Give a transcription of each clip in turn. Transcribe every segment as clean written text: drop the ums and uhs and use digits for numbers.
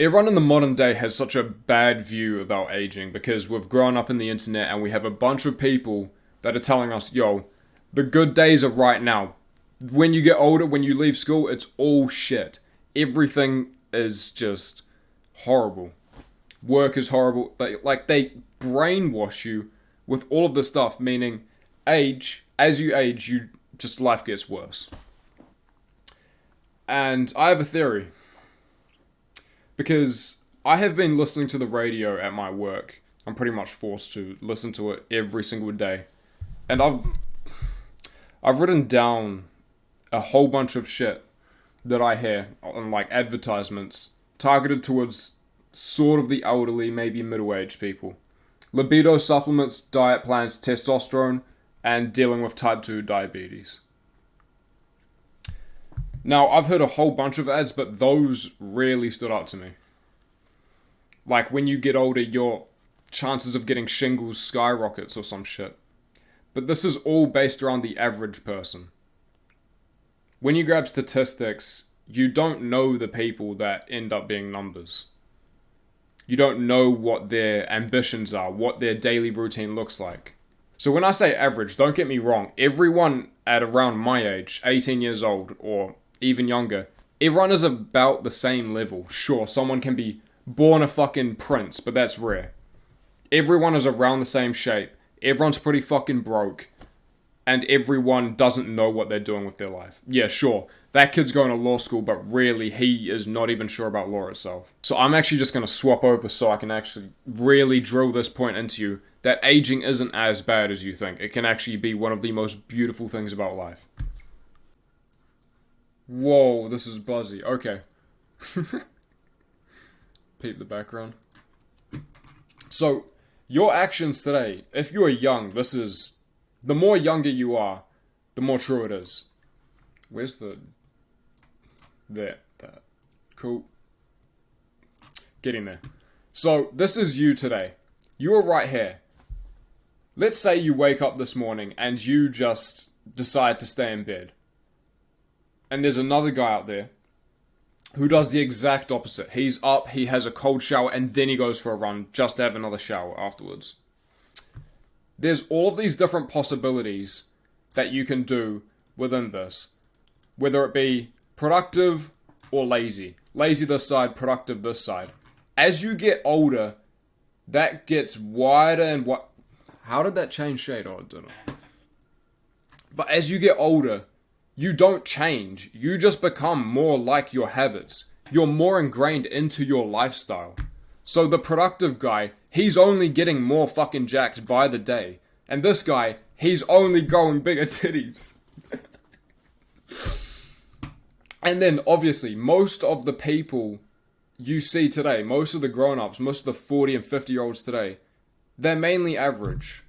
Everyone in the modern day has such a bad view about aging because we've grown up in the internet and we have a bunch of people that are telling us, yo, the good days are right now. When you get older, when you leave school, it's all shit. Everything is just horrible. Work is horrible. They brainwash you with all of this stuff, meaning as you age, life gets worse. And I have a theory. Because I have been listening to the radio at my work. I'm pretty much forced to listen to it every single day. And I've written down a whole bunch of shit that I hear on like advertisements targeted towards sort of the elderly, maybe middle-aged people. Libido supplements, diet plans, testosterone, and dealing with type 2 diabetes. Now, I've heard a whole bunch of ads, but those really stood out to me. Like, when you get older, your chances of getting shingles skyrockets or some shit. But this is all based around the average person. When you grab statistics, you don't know the people that end up being numbers. You don't know what their ambitions are, what their daily routine looks like. So when I say average, don't get me wrong, everyone at around my age, 18 years old, or even younger, everyone is about the same level. Sure, someone can be born a fucking prince, but that's rare. Everyone is around the same shape. Everyone's pretty fucking broke. And everyone doesn't know what they're doing with their life. Yeah, sure, that kid's going to law school, but really, he is not even sure about law itself. So I'm actually just going to swap over so I can actually really drill this point into you, that aging isn't as bad as you think. It can actually be one of the most beautiful things about life. Whoa, this is buzzy. Okay. Peep the background. So, your actions today, if you are young, the more younger you are, the more true it is. Where's that. Cool. Getting there. So, this is you today. You are right here. Let's say you wake up this morning and you just decide to stay in bed. And there's another guy out there who does the exact opposite. He's up, he has a cold shower, and then he goes for a run just to have another shower afterwards. There's all of these different possibilities that you can do within this. Whether it be productive or lazy. Lazy this side, productive this side. As you get older, that gets wider and what? How did that change shade? Oh, I don't know. But as you get older, you don't change. You just become more like your habits. You're more ingrained into your lifestyle. So the productive guy, he's only getting more fucking jacked by the day. And this guy, he's only growing bigger titties. And then, obviously, most of the people you see today, most of the grown-ups, most of the 40 and 50-year-olds today, they're mainly average.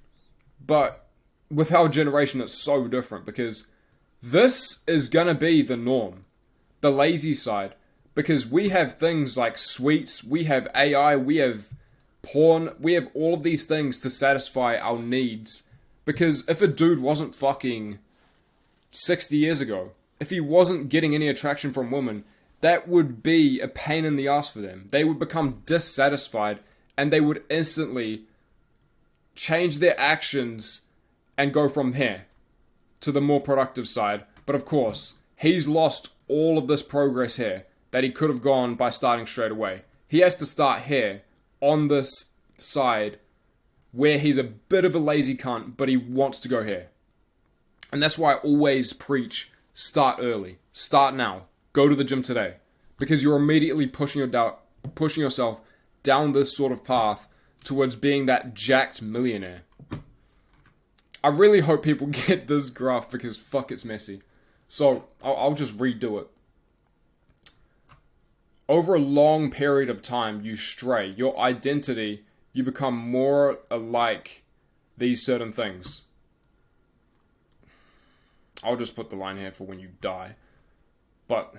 But with our generation, it's so different because this is gonna be the norm. The lazy side. Because we have things like sweets, we have AI, we have porn, we have all of these things to satisfy our needs. Because if a dude wasn't fucking 60 years ago, if he wasn't getting any attraction from women, that would be a pain in the ass for them. They would become dissatisfied and they would instantly change their actions and go from here to the more productive side. But of course, he's lost all of this progress here that he could have gone by starting straight away. He has to start here on this side where he's a bit of a lazy cunt, but he wants to go here. And that's why I always preach, start early. Start now. Go to the gym today. Because you're immediately pushing yourself down this sort of path towards being that jacked millionaire. I really hope people get this graph because fuck, it's messy. So, I'll just redo it. Over a long period of time, you stray. Your identity, you become more alike these certain things. I'll just put the line here for when you die. But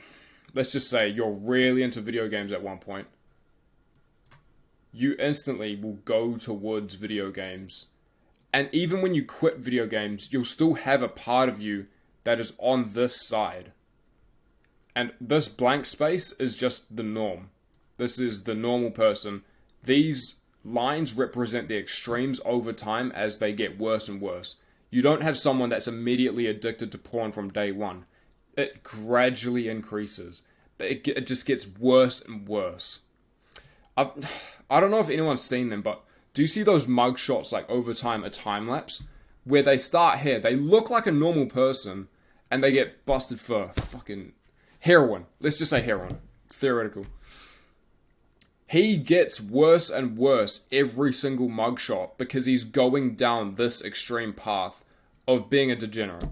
let's just say you're really into video games at one point. You instantly will go towards video games. And even when you quit video games, you'll still have a part of you that is on this side. And this blank space is just the norm. This is the normal person. These lines represent the extremes over time as they get worse and worse. You don't have someone that's immediately addicted to porn from day one. It gradually increases. It just gets worse and worse. I don't know if anyone's seen them, but do you see those mug shots like over time, a time lapse? Where they start here, they look like a normal person, and they get busted for fucking heroin. Let's just say heroin. Theoretical. He gets worse and worse every single mugshot because he's going down this extreme path of being a degenerate.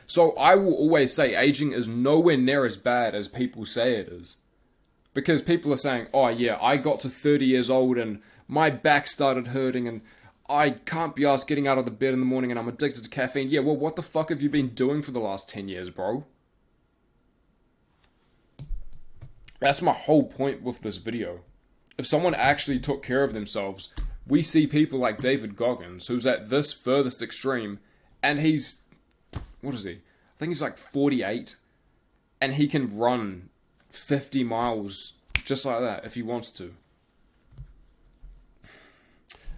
So I will always say aging is nowhere near as bad as people say it is. Because people are saying, oh yeah, I got to 30 years old and my back started hurting and I can't be asked getting out of the bed in the morning and I'm addicted to caffeine. Yeah, well, what the fuck have you been doing for the last 10 years, bro? That's my whole point with this video. If someone actually took care of themselves, we see people like David Goggins, who's at this furthest extreme, and he's, what is he? I think he's like 48, and he can run 50 miles just like that if he wants to.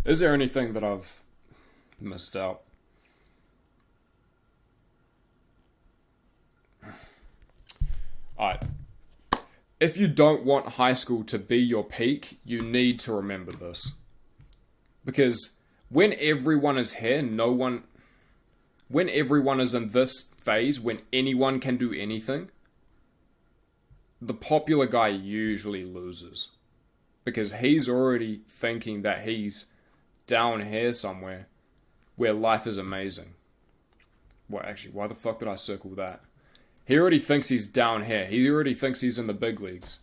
Is there anything that I've missed out? Alright. If you don't want high school to be your peak, you need to remember this. Because when everyone is here, when everyone is in this phase, when anyone can do anything, the popular guy usually loses. Because he's already thinking that he's down here somewhere where life is amazing. Well, actually, why the fuck did I circle that? He already thinks he's down here. He already thinks he's in the big leagues.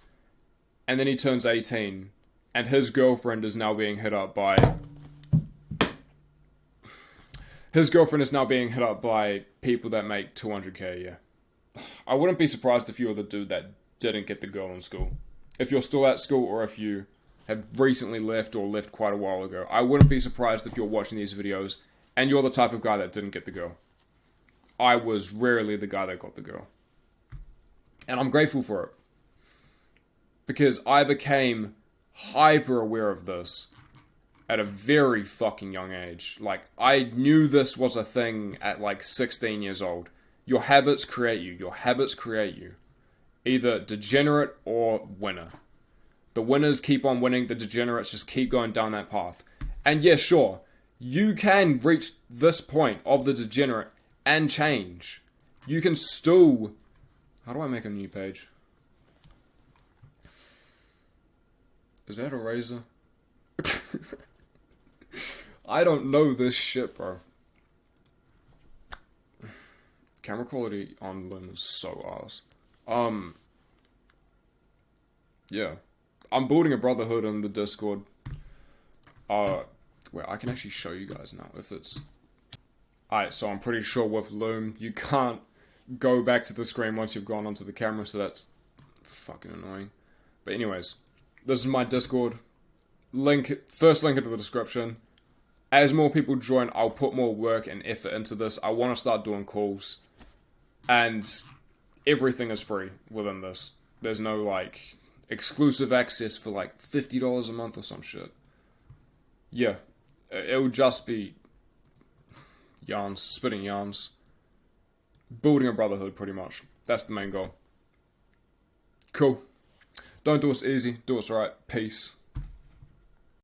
And then he turns 18, and his girlfriend is now being hit up by... His girlfriend is now being hit up by people that make 200k a year. I wouldn't be surprised if you were the dude that didn't get the girl in school. If you're still at school, or if you have recently left or left quite a while ago, I wouldn't be surprised if you're watching these videos and you're the type of guy that didn't get the girl. I was rarely the guy that got the girl. And I'm grateful for it. Because I became hyper aware of this at a very fucking young age. Like, I knew this was a thing at like 16 years old. Your habits create you. Your habits create you. Either degenerate or winner. The winners keep on winning. The degenerates just keep going down that path. And yeah, sure, you can reach this point of the degenerate and change. You can still... How do I make a new page? Is that a razor? I don't know this shit, bro. Camera quality on Loom is so ass. Yeah. I'm building a brotherhood in the Discord. Where I can actually show you guys now if it's... Alright, so I'm pretty sure with Loom, you can't go back to the screen once you've gone onto the camera, so that's fucking annoying. But anyways, this is my Discord. First link in the description. As more people join, I'll put more work and effort into this. I want to start doing calls. And everything is free within this. There's no, like, exclusive access for, like, $50 a month or some shit. Yeah. It would just be yarns, spitting yarns. Building a brotherhood, pretty much. That's the main goal. Cool. Don't do us easy, do us right. Peace.